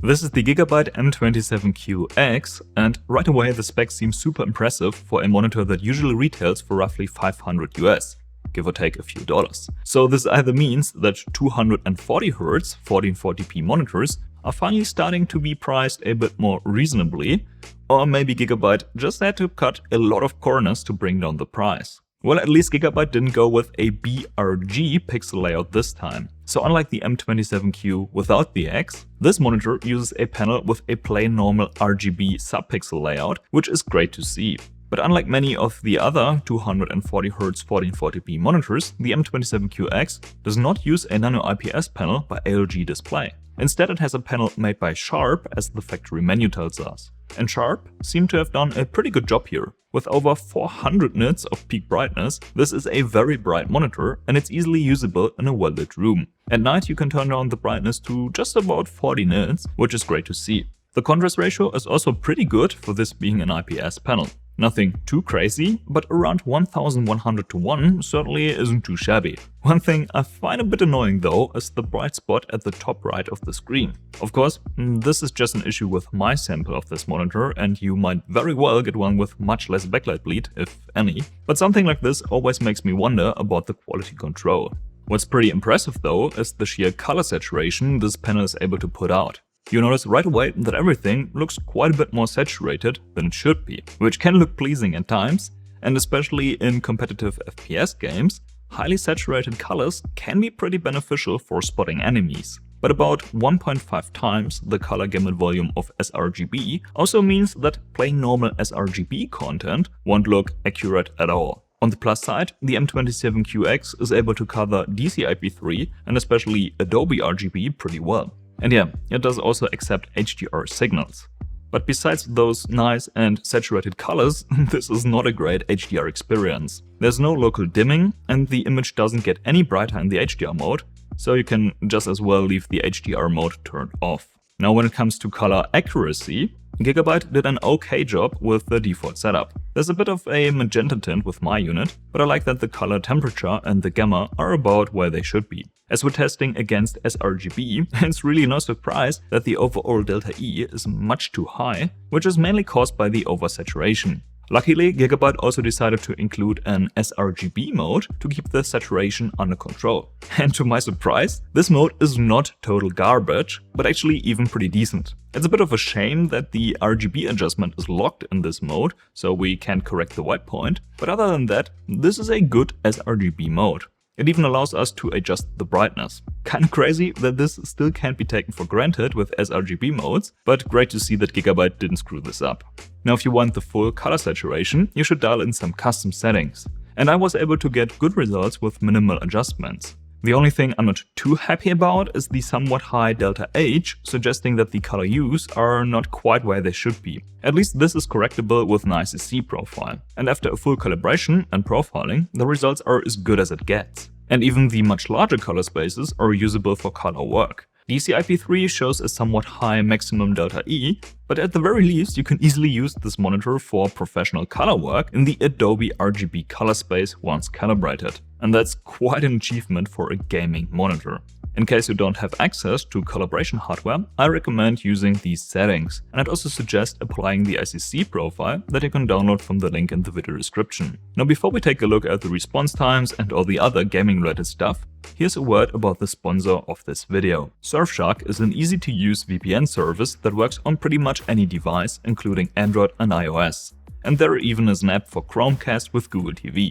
This is the Gigabyte M27Q X, and right away the specs seem super impressive for a monitor that usually retails for roughly $500 US, give or take a few dollars. So this either means that 240Hz 1440p monitors are finally starting to be priced a bit more reasonably, or maybe Gigabyte just had to cut a lot of corners to bring down the price. Well, at least Gigabyte didn't go with a BRG pixel layout this time. So unlike the M27Q without the X, this monitor uses a panel with a plain normal RGB subpixel layout, which is great to see. But unlike many of the other 240Hz 1440p monitors, the M27Q X does not use a nano IPS panel by ALG Display. Instead, it has a panel made by Sharp, as the factory menu tells us. And Sharp seem to have done a pretty good job here. With over 400 nits of peak brightness, this is a very bright monitor and it's easily usable in a well-lit room. At night you can turn down the brightness to just about 40 nits, which is great to see. The contrast ratio is also pretty good for this being an IPS panel. Nothing too crazy, but around 1100 to 1 certainly isn't too shabby. One thing I find a bit annoying though is the bright spot at the top right of the screen. Of course, this is just an issue with my sample of this monitor, and you might very well get one with much less backlight bleed, if any. But something like this always makes me wonder about the quality control. What's pretty impressive though is the sheer color saturation this panel is able to put out. You notice right away that everything looks quite a bit more saturated than it should be, which can look pleasing at times, and especially in competitive FPS games, highly saturated colors can be pretty beneficial for spotting enemies. But about 1.5 times the color gamut volume of sRGB also means that plain normal sRGB content won't look accurate at all. On the plus side, the M27Q X is able to cover DCI-P3 and especially Adobe RGB pretty well. And yeah, it does also accept HDR signals. But besides those nice and saturated colors, this is not a great HDR experience. There's no local dimming, and the image doesn't get any brighter in the HDR mode, so you can just as well leave the HDR mode turned off. Now when it comes to color accuracy, Gigabyte did an okay job with the default setup. There's a bit of a magenta tint with my unit, but I like that the color temperature and the gamma are about where they should be. As we're testing against sRGB, it's really no surprise that the overall delta E is much too high, which is mainly caused by the oversaturation. Luckily, Gigabyte also decided to include an sRGB mode to keep the saturation under control. And to my surprise, this mode is not total garbage, but actually even pretty decent. It's a bit of a shame that the RGB adjustment is locked in this mode, so we can't correct the white point, but other than that, this is a good sRGB mode. It even allows us to adjust the brightness. Kinda crazy that this still can't be taken for granted with sRGB modes, but great to see that Gigabyte didn't screw this up. Now if you want the full color saturation, you should dial in some custom settings. And I was able to get good results with minimal adjustments. The only thing I'm not too happy about is the somewhat high delta H, suggesting that the color hues are not quite where they should be. At least this is correctable with an ICC profile. And after a full calibration and profiling, the results are as good as it gets. And even the much larger color spaces are usable for color work. DCI-P3 shows a somewhat high maximum delta E, but at the very least you can easily use this monitor for professional color work in the Adobe RGB color space once calibrated. And that's quite an achievement for a gaming monitor. In case you don't have access to calibration hardware, I recommend using these settings, and I'd also suggest applying the ICC profile that you can download from the link in the video description. Now before we take a look at the response times and all the other gaming related stuff, here's a word about the sponsor of this video. Surfshark is an easy to use VPN service that works on pretty much any device, including Android and iOS. And there even is an app for Chromecast with Google TV.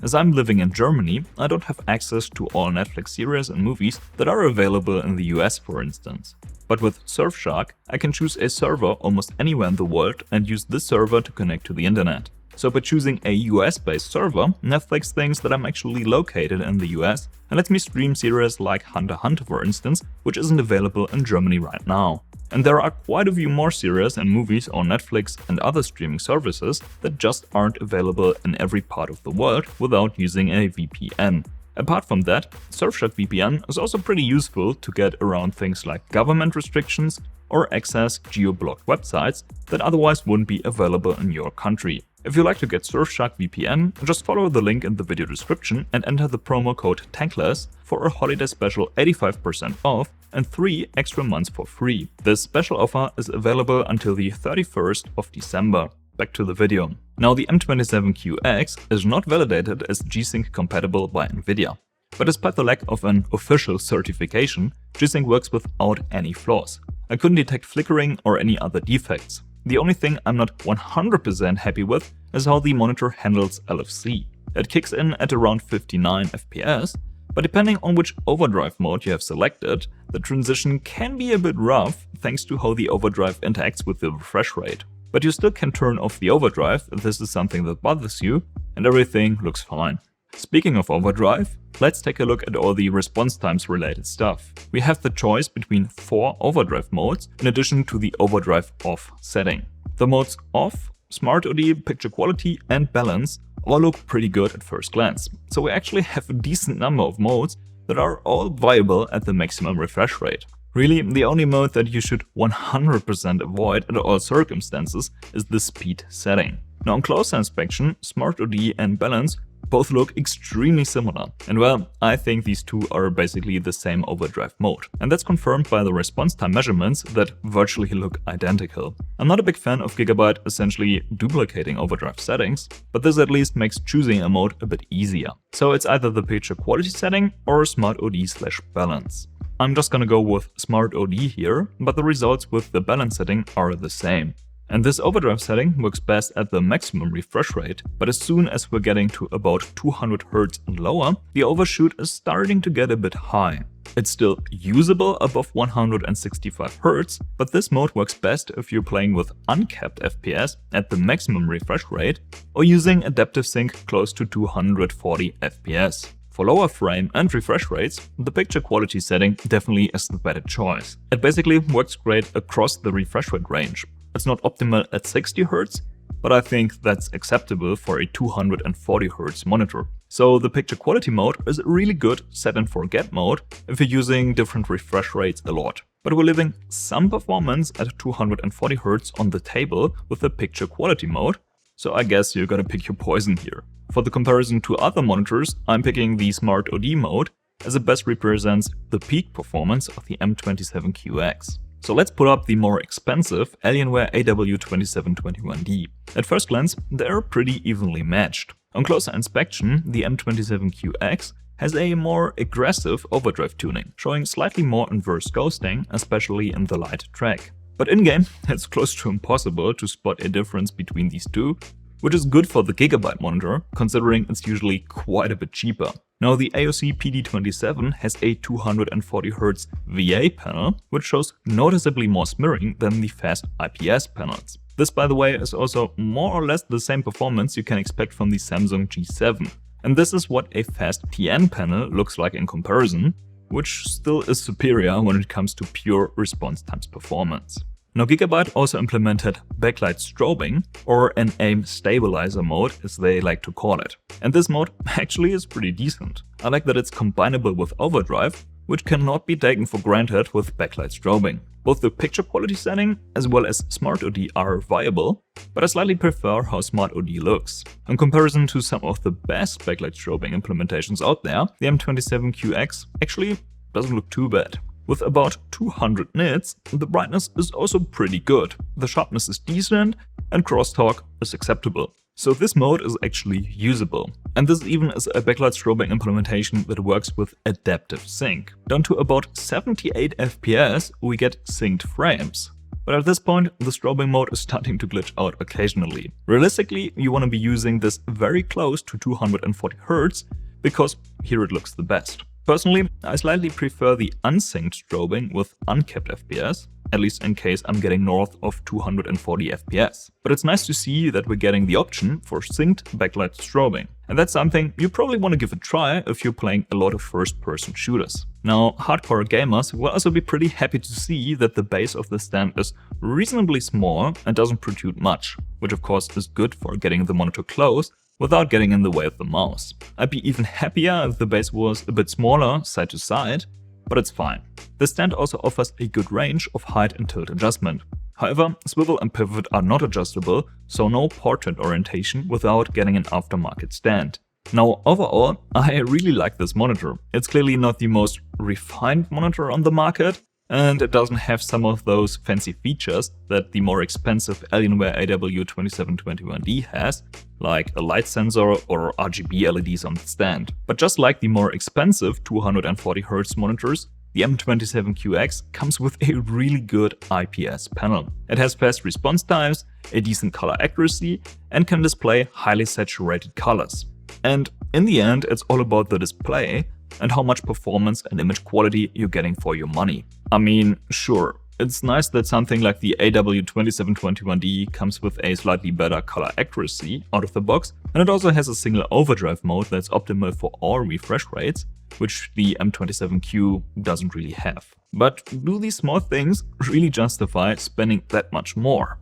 As I'm living in Germany, I don't have access to all Netflix series and movies that are available in the US, for instance. But with Surfshark, I can choose a server almost anywhere in the world and use this server to connect to the internet. So by choosing a US-based server, Netflix thinks that I'm actually located in the US and lets me stream series like Hunter x Hunter, for instance, which isn't available in Germany right now. And there are quite a few more series and movies on Netflix and other streaming services that just aren't available in every part of the world without using a VPN. Apart from that, Surfshark VPN is also pretty useful to get around things like government restrictions or access geo-blocked websites that otherwise wouldn't be available in your country. If you'd like to get Surfshark VPN, just follow the link in the video description and enter the promo code TANKLESS for a holiday special 85% off and 3 extra months for free. This special offer is available until the 31st of December. Back to the video. Now, the M27Q X is not validated as G-Sync compatible by Nvidia. But despite the lack of an official certification, G-Sync works without any flaws. I couldn't detect flickering or any other defects. The only thing I'm not 100% happy with is how the monitor handles LFC. It kicks in at around 59 FPS, but depending on which overdrive mode you have selected, the transition can be a bit rough thanks to how the overdrive interacts with the refresh rate. But you still can turn off the overdrive if this is something that bothers you, and everything looks fine. Speaking of overdrive, let's take a look at all the response times related stuff. We have the choice between 4 overdrive modes in addition to the overdrive off setting. The modes off, Smart OD, Picture Quality and Balance all look pretty good at first glance. So we actually have a decent number of modes that are all viable at the maximum refresh rate. Really, the only mode that you should 100% avoid at all circumstances is the speed setting. Now, on closer inspection, Smart OD and Balance both look extremely similar. And well, I think these two are basically the same overdrive mode. And that's confirmed by the response time measurements that virtually look identical. I'm not a big fan of Gigabyte essentially duplicating overdrive settings, but this at least makes choosing a mode a bit easier. So it's either the picture quality setting or Smart OD/Balance. I'm just gonna go with Smart OD here, but the results with the balance setting are the same. And this overdrive setting works best at the maximum refresh rate, but as soon as we're getting to about 200 Hz and lower, the overshoot is starting to get a bit high. It's still usable above 165 Hz, but this mode works best if you're playing with uncapped FPS at the maximum refresh rate or using adaptive sync close to 240 FPS. For lower frame and refresh rates, the picture quality setting definitely is the better choice. It basically works great across the refresh rate range. It's not optimal at 60 Hz, but I think that's acceptable for a 240 Hz monitor. So the picture quality mode is a really good set and forget mode if you're using different refresh rates a lot. But we're leaving some performance at 240 Hz on the table with the picture quality mode, so I guess you're gonna pick your poison here. For the comparison to other monitors, I'm picking the Smart OD mode as it best represents the peak performance of the M27Q X. So let's put up the more expensive Alienware AW2721D. At first glance, they're pretty evenly matched. On closer inspection, the M27Q X has a more aggressive overdrive tuning, showing slightly more inverse ghosting, especially in the light track. But in-game, it's close to impossible to spot a difference between these two, which is good for the Gigabyte monitor, considering it's usually quite a bit cheaper. Now, the AOC PD27 has a 240 Hz VA panel, which shows noticeably more smearing than the fast IPS panels. This, by the way, is also more or less the same performance you can expect from the Samsung G7. And this is what a fast TN panel looks like in comparison, which still is superior when it comes to pure response times performance. Now, Gigabyte also implemented Backlight Strobing, or an aim stabilizer mode as they like to call it. And this mode actually is pretty decent. I like that it's combinable with overdrive, which cannot be taken for granted with Backlight Strobing. Both the picture quality setting as well as Smart OD are viable, but I slightly prefer how Smart OD looks. In comparison to some of the best Backlight Strobing implementations out there, the M27Q X actually doesn't look too bad. With about 200 nits, the brightness is also pretty good, the sharpness is decent, and crosstalk is acceptable. So this mode is actually usable. And this even is a backlight strobing implementation that works with adaptive sync. Down to about 78 FPS, we get synced frames. But at this point, the strobing mode is starting to glitch out occasionally. Realistically, you want to be using this very close to 240 Hz, because here it looks the best. Personally, I slightly prefer the unsynced strobing with uncapped FPS, at least in case I'm getting north of 240 FPS. But it's nice to see that we're getting the option for synced backlight strobing. And that's something you probably want to give a try if you're playing a lot of first-person shooters. Now, hardcore gamers will also be pretty happy to see that the base of the stand is reasonably small and doesn't protrude much, which of course is good for getting the monitor close without getting in the way of the mouse. I'd be even happier if the base was a bit smaller side to side, but it's fine. The stand also offers a good range of height and tilt adjustment. However, swivel and pivot are not adjustable, so no portrait orientation without getting an aftermarket stand. Now, overall, I really like this monitor. It's clearly not the most refined monitor on the market, and it doesn't have some of those fancy features that the more expensive Alienware AW2721D has, like a light sensor or RGB LEDs on the stand. But just like the more expensive 240Hz monitors, the M27Q X comes with a really good IPS panel. It has fast response times, a decent color accuracy, and can display highly saturated colors. And in the end, it's all about the display and how much performance and image quality you're getting for your money. I mean, sure, it's nice that something like the AW2721D comes with a slightly better color accuracy out of the box, and it also has a single overdrive mode that's optimal for all refresh rates, which the M27Q doesn't really have. But do these small things really justify spending that much more?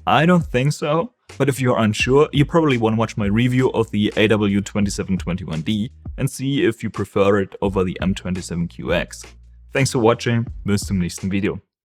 I don't think so, but if you're unsure, you probably want to watch my review of the AW2721D and see if you prefer it over the M27Q X. Thanks for watching, bis zum nächsten Video.